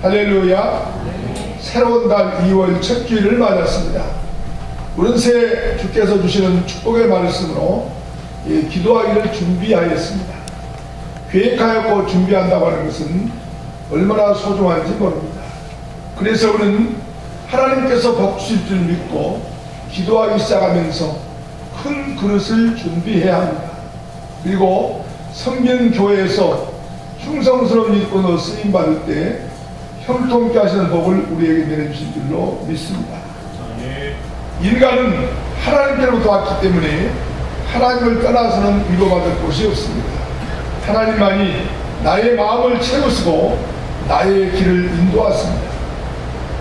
할렐루야. 새로운 달 2월 첫 주일을 맞았습니다. 우리는 새 주께서 주시는 축복의 말씀으로 기도하기를 준비하였습니다. 계획하였고 준비한다고 하는 것은 얼마나 소중한지 모릅니다. 그래서 우리는 하나님께서 복 주실 줄 믿고 기도하기 시작하면서 큰 그릇을 준비해야 합니다. 그리고 성경교회에서 충성스러운 일꾼으로 쓰임받을 때 형통케 하시는 복을 우리에게 내려주신 줄로 믿습니다. 인간은 하나님께로부터 왔기 때문에 하나님을 떠나서는 위로받을 곳이 없습니다. 하나님만이 나의 마음을 채우시고 나의 길을 인도하십니다.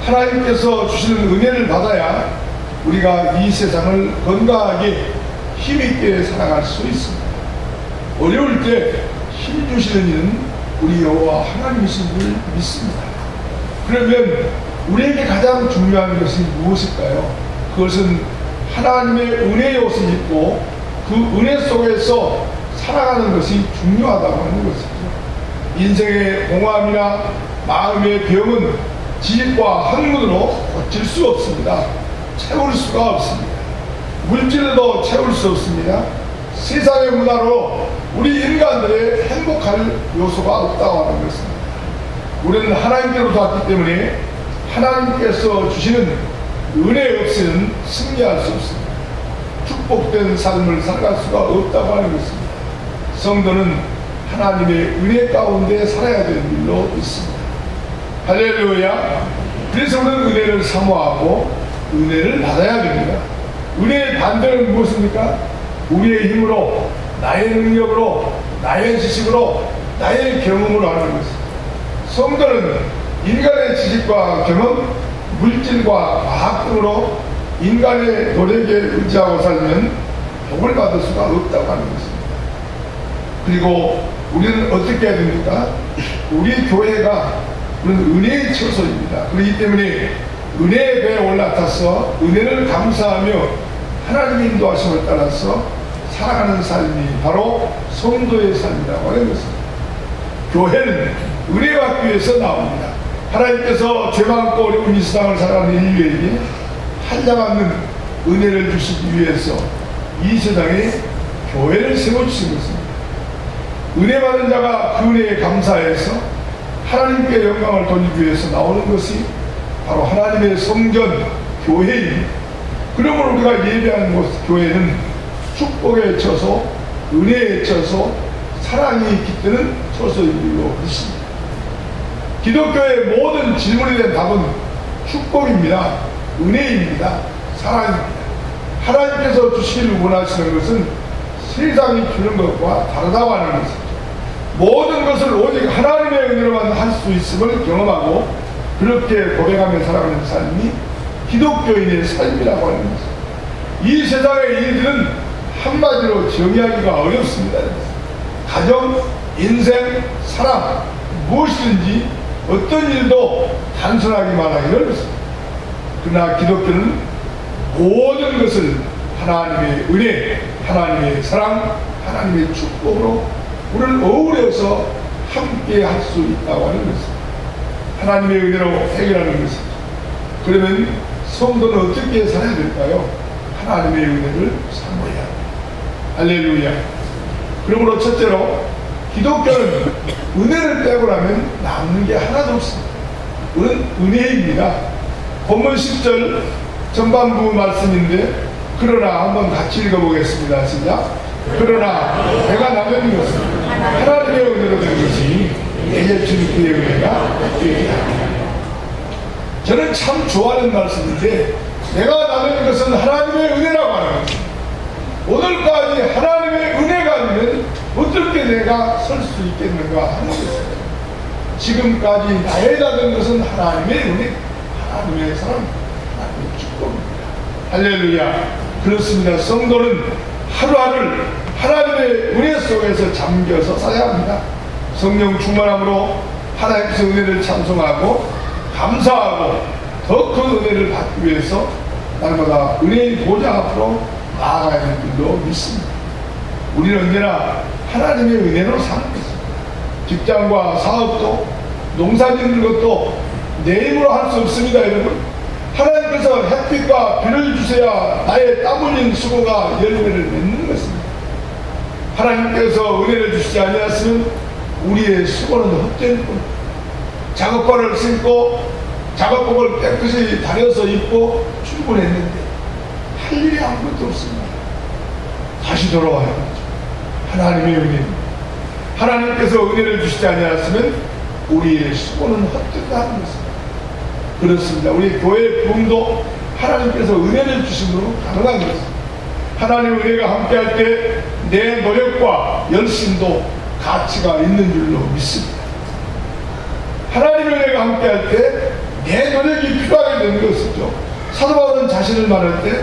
하나님께서 주시는 은혜를 받아야 우리가 이 세상을 건강하게 힘있게 살아갈 수 있습니다. 어려울 때 힘 주시는 이는 우리 여호와 하나님이신 줄 믿습니다. 그러면 우리에게 가장 중요한 것이 무엇일까요? 그것은 하나님의 은혜의 옷을 입고 그 은혜 속에서 살아가는 것이 중요하다고 하는 것이죠. 인생의 공허함이나 마음의 병은 지식과 학문으로 고칠 수 없습니다. 채울 수가 없습니다. 물질로도 채울 수 없습니다. 세상의 문화로 우리 인간들의 행복할 요소가 없다고 하는 것입니다. 우리는 하나님께로부터 왔기 때문에 하나님께서 주시는 은혜 없이는 승리할 수 없습니다. 축복된 삶을 살아갈 수가 없다고 하는 것입니다. 성도는 하나님의 은혜 가운데 살아야 되는 일로 있습니다. 할렐루야. 그래서 우리는 은혜를 사모하고 은혜를 받아야 됩니다. 은혜의 반대는 무엇입니까? 우리의 힘으로, 나의 능력으로, 나의 지식으로, 나의 경험으로 하는 것입니다. 성도는 인간의 지식과 경험, 물질과 과학 등으로 인간의 노력에 의지하고 살면 복을 받을 수가 없다고 하는 것입니다. 그리고 우리는 어떻게 해야 됩니까? 우리 교회가 우리는 은혜의 처소입니다. 그렇기 때문에 은혜의 배에 올라타서 은혜를 감사하며 하나님의 인도하심을 따라서 살아가는 삶이 바로 성도의 삶이라고 하는 것입니다. 교회는 은혜 받기 위해서 나옵니다. 하나님께서 죄 많고 어려운 이 세상을 살아가는 인류에게 한량없는 은혜를 주시기 위해서 이 세상에 교회를 세워주신 것입니다. 은혜 받은 자가 그 은혜에 감사해서 하나님께 영광을 돌리기 위해서 나오는 것이 바로 하나님의 성전 교회입니다. 그러므로 우리가 예배하는 곳 교회는 축복에 쳐서 은혜에 쳐서 사랑이 깃드는 처소이기로 믿습니다. 기독교의 모든 질문에 대한 답은 축복입니다. 은혜입니다. 사랑입니다. 하나님께서 주시기를 원하시는 것은 세상이 주는 것과 다르다고 하는 것이죠. 모든 것을 오직 하나님의 은혜로만 할 수 있음을 경험하고 그렇게 고백하며 살아가는 삶이 기독교인의 삶이라고 하는 것입니다. 이 세상의 일들은 한마디로 정의하기가 어렵습니다. 가정, 인생, 사랑, 무엇이든지 어떤 일도 단순하게 말하기 어렵습니다. 그러나 기독교는 모든 것을 하나님의 은혜, 하나님의 사랑, 하나님의 축복으로 우리를 어우러서 함께 할 수 있다고 하는 것입니다. 하나님의 은혜로 해결하는 것이죠. 그러면 성도는 어떻게 살아야 될까요? 하나님의 은혜를 사모해야 합니다. 할렐루야. 그러므로 첫째로 기독교는 은혜를 빼고 나면 남는 게 하나도 없습니다. 우리는 은혜입니다. 본문 10절 전반부 말씀인데 그러나 한번 같이 읽어보겠습니다. 시작. 그러나 내가 남은 것은 하나님의 은혜로 된 것이 내게 준 그의 은혜가 되게 합니다. 저는 참 좋아하는 말씀인데 내가 남은 것은 하나님의 은혜라고 하는 것입니다. 오늘까지 하나님의 은혜가 아니면 어떻게 내가 설 수 있겠는가 하는 것입니다. 지금까지 나의 남은 것은 하나님의 은혜, 하나님의 사랑, 하나님의 축복입니다. 할렐루야. 그렇습니다. 성도는 하루하루를 하나님의 은혜 속에서 잠겨서 살아야 합니다. 성령 충만함으로 하나님의 은혜를 찬송하고 감사하고 더 큰 은혜를 받기 위해서 날마다 은혜의 보좌 앞으로 나아가야 될 줄로 믿습니다. 우리는 언제나 하나님의 은혜로 사는 것입니다. 직장과 사업도 농사 짓는 것도 내 힘으로 할 수 없습니다, 여러분. 하나님께서 햇빛과 비를 주셔야 나의 땀 흘린 수고가 열매를 맺는 것입니다. 하나님께서 은혜를 주시지 아니하시면 우리의 수고는 헛될 뿐. 작업발을 신고 작업복을 깨끗이 다려서 입고 출근했는데 할 일이 아무것도 없습니다. 다시 돌아와야 하죠. 하나님의 은혜. 하나님께서 은혜를 주시지 아니하시면 우리의 수고는 헛된다는 것입니다. 그렇습니다. 우리 교회 부흥도 하나님께서 은혜를 주심으로 가능한 것입니다. 하나님의 은혜가 함께할 때 내 노력과 열심도 가치가 있는 줄로 믿습니다. 하나님의 은혜가 함께할 때 내 노력이 필요하게 되는 것이죠. 사도 바울은 자신을 말할 때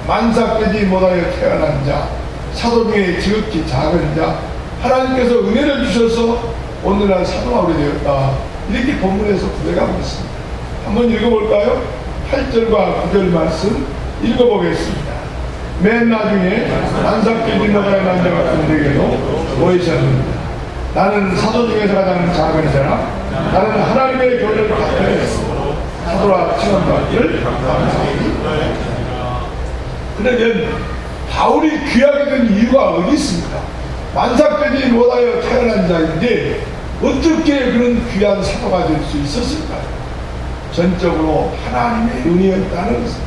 만삭되지 못하여 태어난 자, 사도 중에 지극히 작은 자, 하나님께서 은혜를 주셔서 오늘날 사도 바울이 되었다, 이렇게 본문에서 고백하고 있습니다. 한번 읽어볼까요? 8절과 9절 말씀 읽어보겠습니다. 맨 나중에 만삭되지 못하여 난 자 같은 내게도 보이셨습니다. 나는 사도 중에서 가장 작은 자라, 나는 하나님의 교회를 받들었습니다. 사도라 칭함받기를 감사하니. 그러면 바울이 귀하게 된 이유가 어디 있습니까? 만삭되지 못하여 태어난 자인데 어떻게 그런 귀한 사도가 될 수 있었을까요? 전적으로 하나님의 은혜였다는 것입니다.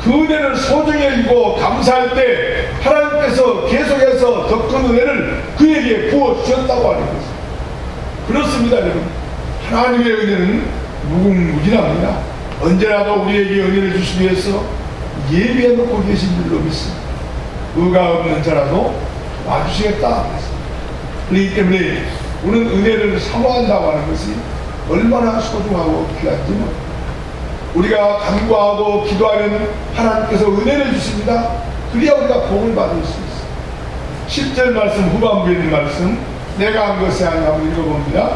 그 은혜를 소중히 여기고 감사할 때 하나님께서 계속해서 더 큰 은혜를 그에게 부어주셨다고 하는 것입니다. 그렇습니다, 여러분. 하나님의 은혜는 무궁무진합니다. 언제라도 우리에게 은혜를 주시기 위해서 예비해 놓고 계신 줄로 믿습니다. 의가 없는 자라도 와주시겠다. 그렇기 때문에 우리는 은혜를 사모한다고 하는 것이 얼마나 소중하고 귀한지 모릅니다. 우리가 간구하고 기도하면 하나님께서 은혜를 주십니다. 그래야 우리가 복을 받을 수 있습니다. 10절 말씀 후반부에 있는 말씀, 내가 한 것이 아니라 한번 읽어봅니다.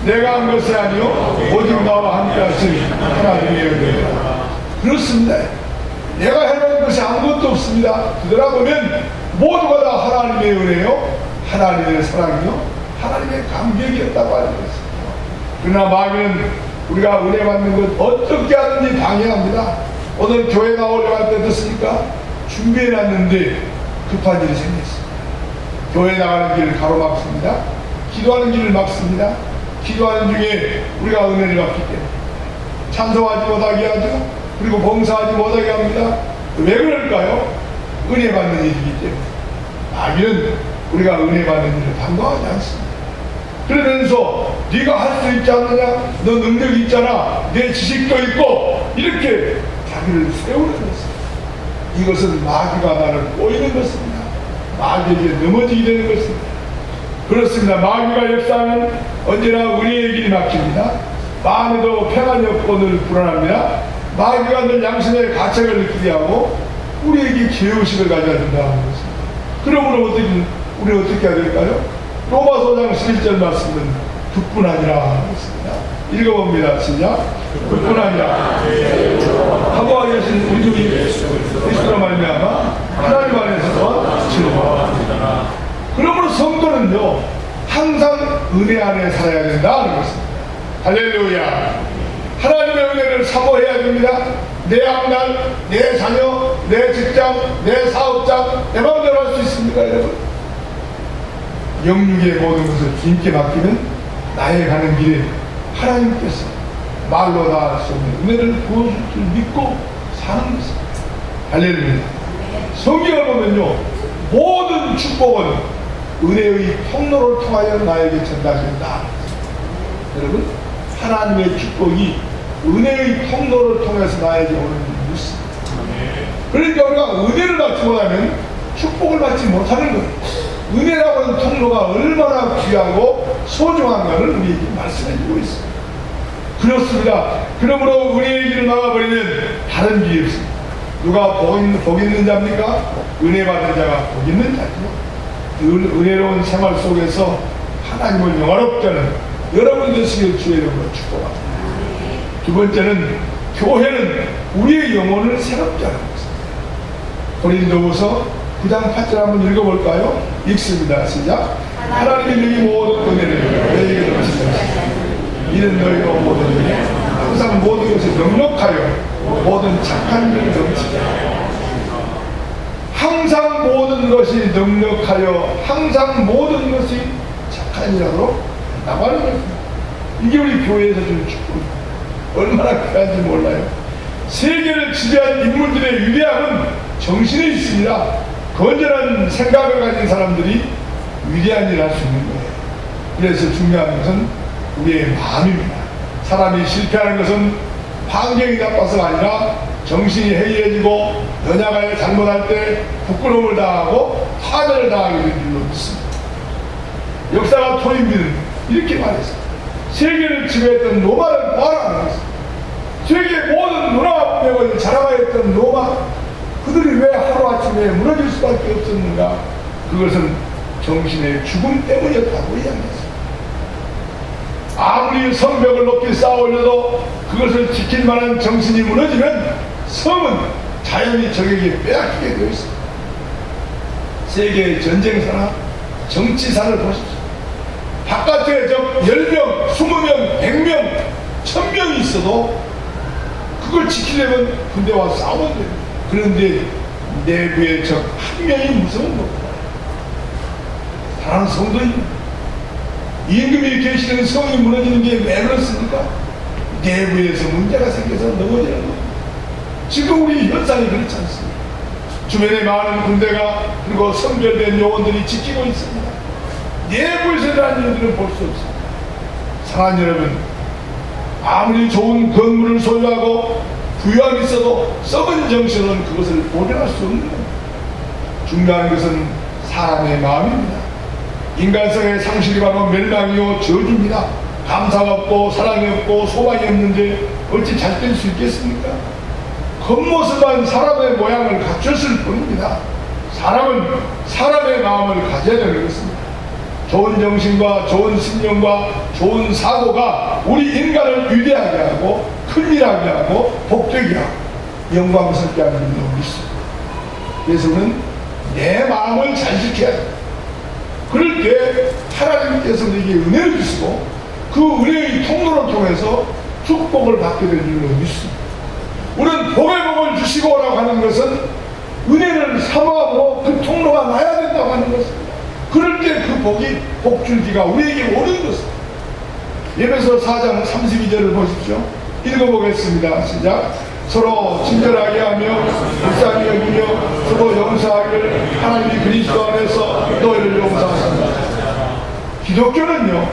내가 한 것이 아니요 오직 나와 함께 하신 하나님의 은혜라. 그렇습니다. 내가 해놓은 것이 아무것도 없습니다. 되돌아보면 모두가 다 하나님의 은혜요, 하나님의 사랑이요, 하나님의 감격이었다고 하는 것입니다. 그러나 마귀는 우리가 은혜 받는 것 어떻게 하든지 방해합니다. 오늘 교회 나오려고 할 때 어떻습니까? 준비해놨는데 급한 일이 생겼습니다. 교회 나가는 길을 가로막습니다. 기도하는 길을 막습니다. 기도하는 중에 우리가 은혜를 받기 때문에 찬송하지 못하게 하죠. 그리고 봉사하지 못하게 합니다. 왜 그럴까요? 은혜 받는 일이기 때문에. 마귀는 우리가 은혜 받는 일을 반가워하지 않습니다. 그러면서 네가 할 수 있지 않느냐, 너 능력이 있잖아, 내 지식도 있고, 이렇게 자기를 세우는 것입니다. 이것은 마귀가 나를 꼬이는 것입니다. 마귀에게 넘어지게 되는 것입니다. 그렇습니다. 마귀가 역사하면 언제나 우리의 길이 막힙니다. 마음에도 평안이 없고 늘 불안합니다. 마귀가 늘 양심의 가책을 느끼게 하고 우리에게 죄의식을 가져야 된다는 것입니다. 그러므로 우리 어떻게 해야 될까요? 로마서 5장 11절 말씀은 그뿐 아니라 했습니다. 읽어봅니다. 시작. 그뿐 아니라 하고 계신 우리 주 그리스도로 말미암아 하나님 안에서 즐거워합니다. 그러므로 성도는요 항상 은혜 안에 살아야 된다는 것입니다. 할렐루야. 하나님의 은혜를 사모해야 됩니다. 내 앞날, 내 자녀, 내 직장, 내 사업장, 내 마음대로 할 수 있습니까, 여러분? 영육의 모든 것을 주님께 맡기면 나의 가는 길에 하나님께서 말로 다 할 수 없는 은혜를 부어줄 줄 믿고 사는 것입니다. 할렐루야. 성경을 보면요 모든 축복은 은혜의 통로를 통하여 나에게 전달된다. 여러분, 하나님의 축복이 은혜의 통로를 통해서 나에게 오는 줄 믿습니다. 그러니까 우리가 은혜를 받지 못하면 축복을 받지 못하는 거예요. 은혜라고 하는 통로가 얼마나 귀하고 소중한가를 우리에게 말씀해주고 있습니다. 그렇습니다. 그러므로 우리의 길을 막아버리면 다른 길이 없습니다. 누가 복 있는 자입니까? 은혜 받은 자가 복 있는 자죠. 은혜로운 생활 속에서 하나님을 영화롭게 하는 여러분 되시길 주의 이름으로 축복합니다. 두 번째는 교회는 우리의 영혼을 새롭게 하는 것입니다. 고린도후서 9장 8절 한번 읽어볼까요? 읽습니다. 시작. 하나님이 너희 모든 은혜를 너희에게 넘치셨습니다. 이는 너희가 모든 은혜 모든 착한 일을 넘치게 항상 모든 것이 넉넉하여 항상 모든 것이 착한 일하도록 나가는 것입니다. 이게 우리 교회에서 주는 축복입니다. 얼마나 귀한지 몰라요. 세계를 지배한 인물들의 위대함은 정신에 있습니다. 건전한 생각을 가진 사람들이 위대한 일을 할 수 있는 거예요. 그래서 중요한 것은 우리의 마음입니다. 사람이 실패하는 것은 환경이 나빠서가 아니라 정신이 해이해지고 연약하여 잘못할 때 부끄러움을 당하고 파멸을 당하게 된 줄로 믿습니다. 역사가 토인비는 이렇게 말했습니다. 세계를 지배했던 로마를 봐라. 세계 모든 문화와 문명을 자랑하였던 로마, 그들이 왜 하루아침에 무너질 수밖에 없었는가? 그것은 정신의 죽음 때문이었다고 이야기했습니다. 아무리 성벽을 높이 쌓아 올려도 그것을 지킬 만한 정신이 무너지면 성은 자연히 적에게 빼앗기게 되어 있습니다. 세계의 전쟁사나 정치사를 보십시오. 바깥에 적 10명, 20명, 100명, 1000명이 있어도 그걸 지키려면 군대와 싸우면 됩니다. 그런데 내부의 적 한 명이 무서운 겁니다. 사랑하는 성도님, 임금이 계시는 성이 무너지는 게 왜 그렇습니까? 내부에서 문제가 생겨서 넘어지는 겁니다. 지금 우리 현상이 그렇지 않습니다. 주변에 많은 군대가 그리고 성별된 요원들이 지키고 있습니다. 내부에서 일어난 일들은 볼 수 없습니다. 사랑하는 여러분, 아무리 좋은 건물을 소유하고 부유함이 있어도 썩은 정신은 그것을 보존할 수 없는 겁니다. 중요한 것은 사람의 마음입니다. 인간성의 상실이 바로 멸망이요 저주입니다. 감사가 없고 사랑이 없고 소망이 없는데 어찌 잘 될 수 있겠습니까? 겉모습만 사람의 모양을 갖췄을 뿐입니다. 사람은 사람의 마음을 가져야 되는 것입니다. 좋은 정신과 좋은 신념과 좋은 사고가 우리 인간을 위대하게 하고 큰일하게 하고 복되게 하고 영광스럽게 하는 줄로 믿습니다. 그래서 우리는 내 마음을 잘 지켜야 됩니다. 그럴 때 하나님께서 우리에게 은혜를 주시고 그 은혜의 통로를 통해서 축복을 받게 될 줄로 믿습니다. 우리는 복의 복을 주시고 오라고 하는 것은 은혜를 사모함으로 그 통로가 나야 된다고 하는 것입니다. 그럴 때 그 복이 복줄기가 우리에게 오는 것입니다. 예배서 4장 32절을 보십시오. 읽어보겠습니다. 시작. 서로 친절하게 하며 불쌍히 여기며 서로 용서하기를 하나님이 그리스도 안에서 너희를 용서하신다. 기독교는요,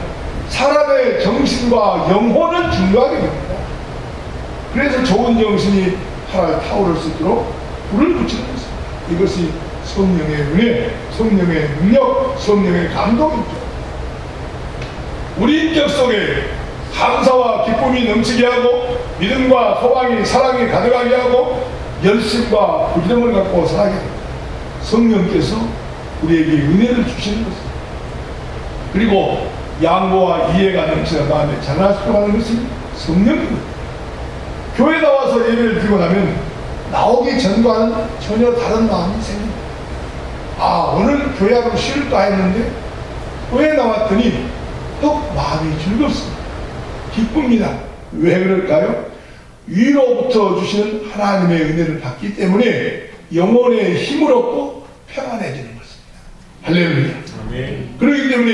사람의 정신과 영혼을 중요하게 됩니다. 그래서 좋은 정신이 하나를 타오를 수 있도록 불을 붙이는 것입니다. 이것이 성령의 은혜, 성령의 능력, 성령의 감동이죠. 우리 인격 속에 감사와 기쁨이 넘치게 하고 믿음과 소망이 사랑이 가득하게 하고 열심과 부지런을 갖고 살아가게 됩니다. 성령께서 우리에게 은혜를 주시는 것입니다. 그리고 양보와 이해가 넘치는 마음에 자라나시고 하는 것이 성령입니다. 교회 나와서 예배를 드리고 나면 나오기 전과는 전혀 다른 마음이 생깁니다. 아, 오늘 교회하고 쉬울까 했는데 교회 나왔더니 또 마음이 즐겁습니다. 기쁩니다. 왜 그럴까요? 위로부터 주시는 하나님의 은혜를 받기 때문에 영혼의 힘을 얻고 평안해지는 것입니다. 할렐루야. 아멘. 그렇기 때문에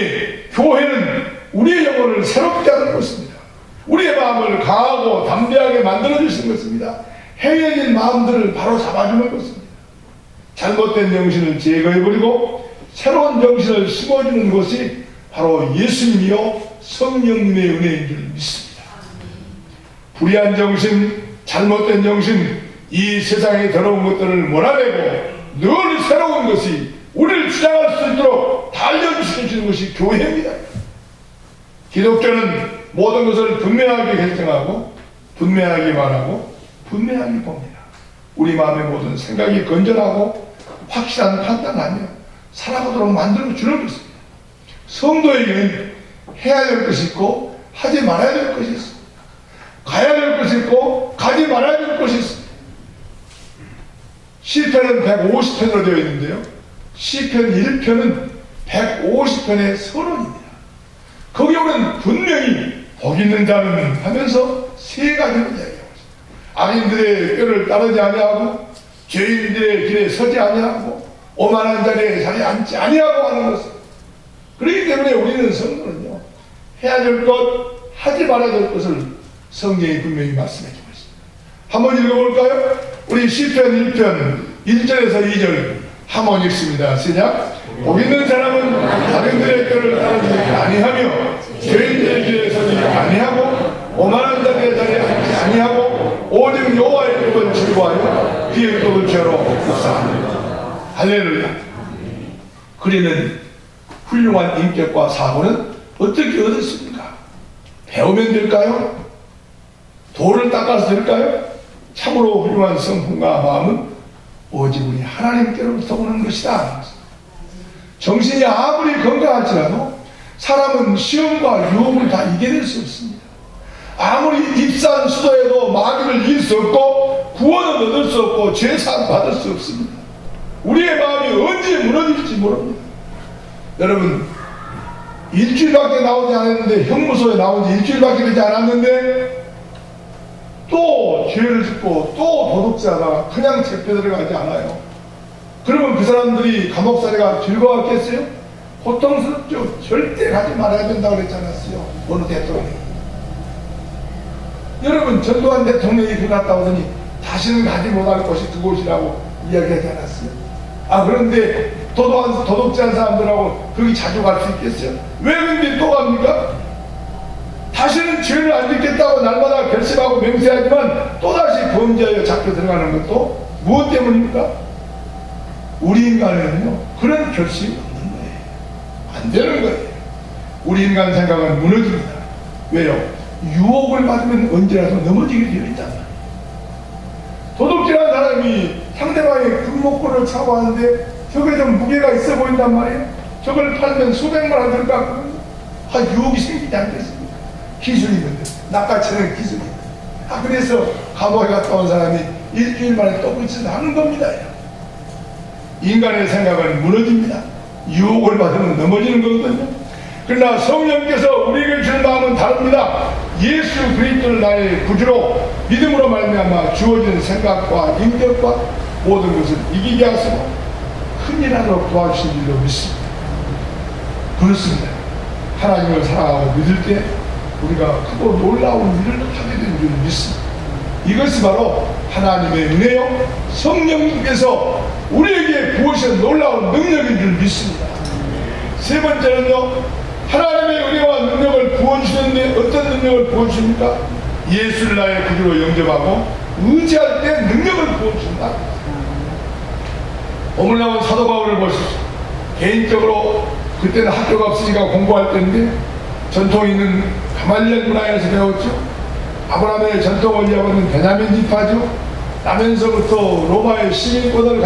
교회는 우리의 영혼을 새롭게 하는 것입니다. 우리의 마음을 강하고 담대하게 만들어주시는 것입니다. 해이해진 마음들을 바로 잡아주는 것입니다. 잘못된 정신을 제거해버리고 새로운 정신을 심어주는 것이 바로 예수님이요 성령님의 은혜인 줄 믿습니다. 불의한 정신, 잘못된 정신, 이 세상의 더러운 것들을 몰아내고 늘 새로운 것이 우리를 주장할 수 있도록 달려주시는 것이 교회입니다. 기독교는 모든 것을 분명하게 결정하고 분명하게 말하고 분명하게 봅니다. 우리 마음의 모든 생각이 건전하고 확실한 판단하며 살아가도록 만들어 주는 것입니다. 성도에게는 해야 될 것이 있고 하지 말아야 될 것이 있습니다. 가야 될 것이 있고 가지 말아야 될 것이 있습니다. 시편은 150편으로 되어 있는데요, 시편 1편은 150편의 선언입니다. 거기 오는 분명히 복 있는 자는 하면서 세 가지를 이야기하고 있습니다. 악인들의 꾀를 따르지 아니하고 죄인들의 길에 서지 아니하고 오만한 자리에 자리에 앉지 아니하고 하는 것을. 그렇기 때문에 우리는 성도는요, 해야 될 것, 하지 말아야 될 것을 성경이 분명히 말씀해 주고 있습니다. 한번 읽어볼까요? 우리 시편 1편 1절에서 2절 한번 읽습니다. 시작. 복 있는 사람은 악인들의 꾀를 따르지 아니하며 죄인들의 길에 서지 아니하고 오만한 자리에 자리에 앉지 아니하고 오직 여호와의 법을 즐거워하여 그의 법을 죄로 묵상합니다. 할렐루야. 그리는 훌륭한 인격과 사고는 어떻게 얻었습니까? 배우면 될까요? 돌을 닦아서 될까요? 참으로 훌륭한 성품과 마음은 오직 우리 하나님께로부터 오는 것이다. 정신이 아무리 건강할지라도 사람은 시험과 유혹을 다 이겨낼 수 없습니다. 아무리 입산 수도에도 마귀를 이길 수 없고 구원을 얻을 수 없고 죄사함 받을 수 없습니다. 우리의 마음이 언제 무너질지 모릅니다. 여러분, 일주일밖에 나오지 않았는데, 형무소에 나온 지 일주일밖에 되지 않았는데 또 죄를 짓고 또 도둑질하다가 그냥 잡혀 들어가지 않아요. 그러면 그 사람들이 감옥살이가 즐거웠겠어요? 고통스럽죠. 절대 가지 말아야 된다고 그랬지 않았어요? 어느 대통령이. 여러분, 전두환 대통령이 그 갔다 오더니 다시는 가지 못할 곳이 그곳이라고 이야기하지 않았어요? 그런데 도둑질한 사람들하고 거기 자주 갈 수 있겠어요? 왜 근데 또 갑니까? 다시는 죄를 안 짓겠다고 날마다 결심하고 맹세하지만 또다시 범죄하여 잡혀 들어가는 것도 무엇 때문입니까? 우리 인간에는요, 그런 결심이 없는 거예요. 안 되는 거예요. 우리 인간 생각은 무너집니다. 왜요? 유혹을 받으면 언제라도 넘어지게 되어 있단 말이에요. 도둑질한 사람이 상대방의 금목걸이를 차고 하는데 저게 좀 무게가 있어 보인단 말이에요. 저걸 팔면 수백만 원 들을 것 같거든요. 유혹이 생기지 않겠습니까? 기술이 있는데, 낚아채는 기술이 있는데. 그래서 감옥에 갔다 온 사람이 일주일 만에 또 그짓을 하는 겁니다. 인간의 생각은 무너집니다. 유혹을 받으면 넘어지는 거거든요. 그러나 성령께서 우리에게 주는 마음은 다릅니다. 예수 그리스도를 나의 구주로 믿음으로 말미암아 주어진 생각과 인격과 모든 것을 이기게 하시고 큰일하도록 도와주신 줄로 믿습니다. 그렇습니다. 하나님을 사랑하고 믿을 때 우리가 크고 놀라운 일을 하게 된 줄 믿습니다. 이것이 바로 하나님의 은혜요, 성령님께서 우리에게 부으신 놀라운 능력인 줄 믿습니다. 세 번째는요, 하나님의 은혜와 능력을 부어주시는데 어떤 능력을 부어주십니까? 예수를 나의 구주로 영접하고 의지할 때 능력을 부어주신다. 오늘 나온 사도 바울을 보십시오. 개인적으로 그때는 학교가 없으니까 공부할 때인데 전통 있는 가말리엘 문화에서 배웠죠. 아브라함의 전통을 이어받는 베냐민 지파죠. 나면서부터 로마의 시민권을